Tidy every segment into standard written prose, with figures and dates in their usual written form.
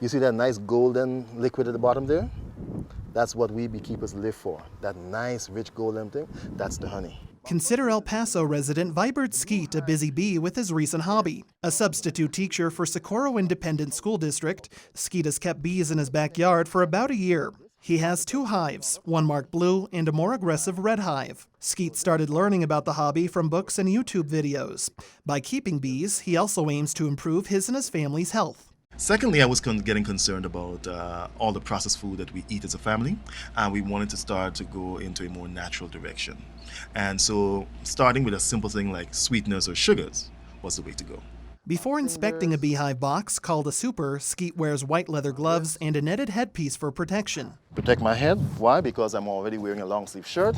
You see that nice golden liquid at the bottom there? That's what we beekeepers live for. That nice, rich golden thing, that's the honey. Consider El Paso resident Vibert Skeet a busy bee with his recent hobby. A substitute teacher for Socorro Independent School District, Skeet has kept bees in his backyard for about a year. He has 2 hives, one marked blue and a more aggressive red hive. Skeet started learning about the hobby from books and YouTube videos. By keeping bees, he also aims to improve his and his family's health. Secondly, I was getting concerned about all the processed food that we eat as a family, and we wanted to start to go into a more natural direction. And so starting with a simple thing like sweeteners or sugars was the way to go. Before inspecting a beehive box called a super, Skeet wears white leather gloves and a netted headpiece for protection. Protect my head. Why? Because I'm already wearing a long sleeve shirt.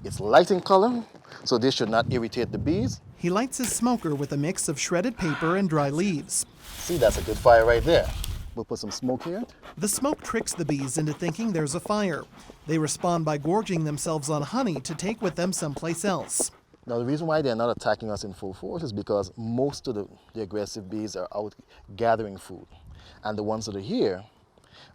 It's light in color, so this should not irritate the bees. He lights his smoker with a mix of shredded paper and dry leaves. See, that's a good fire right there. We'll put some smoke here. The smoke tricks the bees into thinking there's a fire. They respond by gorging themselves on honey to take with them someplace else. Now, the reason why they're not attacking us in full force is because most of the aggressive bees are out gathering food. And the ones that are here,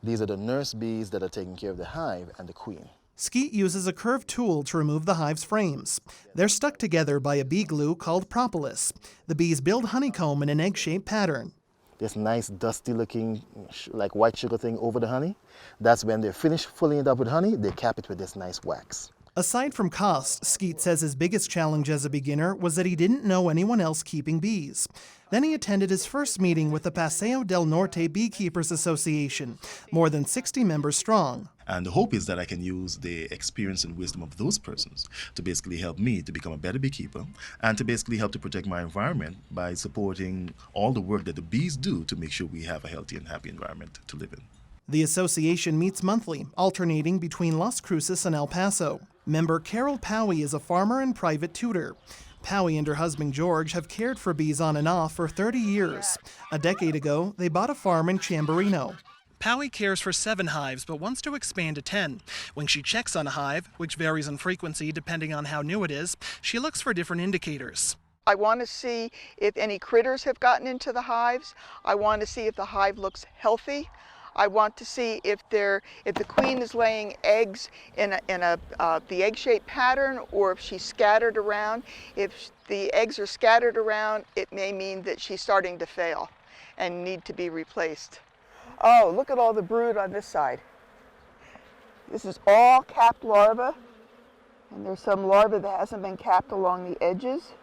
these are the nurse bees that are taking care of the hive and the queen. Skeet uses a curved tool to remove the hive's frames. They're stuck together by a bee glue called propolis. The bees build honeycomb in an egg-shaped pattern. This nice dusty looking like white sugar thing over the honey, that's when they're finished filling it up with honey, they cap it with this nice wax. Aside from cost, Skeet says his biggest challenge as a beginner was that he didn't know anyone else keeping bees. Then he attended his first meeting with the Paseo del Norte Beekeepers Association, more than 60 members strong. And the hope is that I can use the experience and wisdom of those persons to basically help me to become a better beekeeper and to basically help to protect my environment by supporting all the work that the bees do to make sure we have a healthy and happy environment to live in. The association meets monthly, alternating between Las Cruces and El Paso. Member Carol Powie is a farmer and private tutor. Powie and her husband George have cared for bees on and off for 30 years. A decade ago, they bought a farm in Chamberino. Powie cares for 7 hives but wants to expand to 10. When she checks on a hive, which varies in frequency depending on how new it is, she looks for different indicators. I want to see if any critters have gotten into the hives. I want to see if the hive looks healthy. I want to see if the queen is laying eggs in the egg-shaped pattern, or if she's scattered around. If the eggs are scattered around, it may mean that she's starting to fail and need to be replaced. Oh, look at all the brood on this side. This is all capped larvae, and there's some larvae that hasn't been capped along the edges.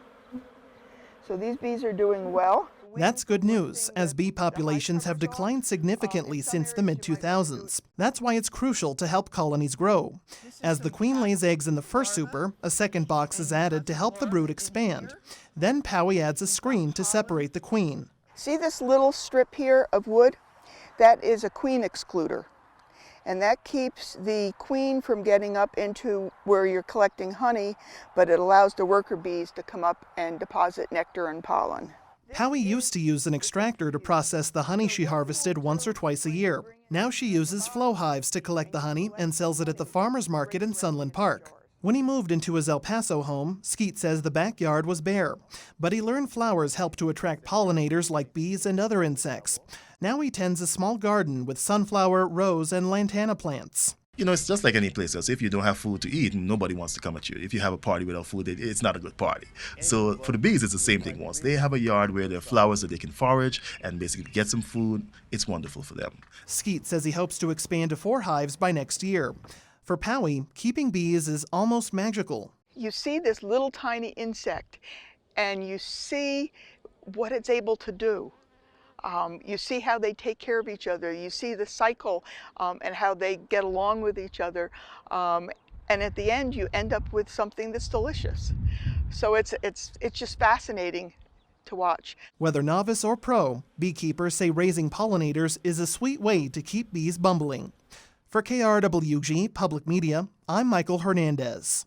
So these bees are doing well. That's good news, as bee populations have declined significantly since the mid-2000s. That's why it's crucial to help colonies grow. As the queen lays eggs in the first super, a second box is added to help the brood expand. Then Powie adds a screen to separate the queen. See this little strip here of wood? That is a queen excluder. And that keeps the queen from getting up into where you're collecting honey, but it allows the worker bees to come up and deposit nectar and pollen. Powie used to use an extractor to process the honey she harvested once or twice a year. Now she uses flow hives to collect the honey and sells it at the farmer's market in Sunland Park. When he moved into his El Paso home, Skeet says the backyard was bare, but he learned flowers help to attract pollinators like bees and other insects. Now he tends a small garden with sunflower, rose, and lantana plants. You know, it's just like any place else. If you don't have food to eat, nobody wants to come at you. If you have a party without food, it's not a good party. So for the bees, it's the same thing. Once they have a yard where there are flowers that they can forage and basically get some food, it's wonderful for them. Skeet says he hopes to expand to 4 hives by next year. For Powie, keeping bees is almost magical. You see this little tiny insect, and you see what it's able to do. You see how they take care of each other. You see the cycle and how they get along with each other. And at the end, you end up with something that's delicious. So it's just fascinating to watch. Whether novice or pro, beekeepers say raising pollinators is a sweet way to keep bees bumbling. For KRWG Public Media, I'm Michael Hernandez.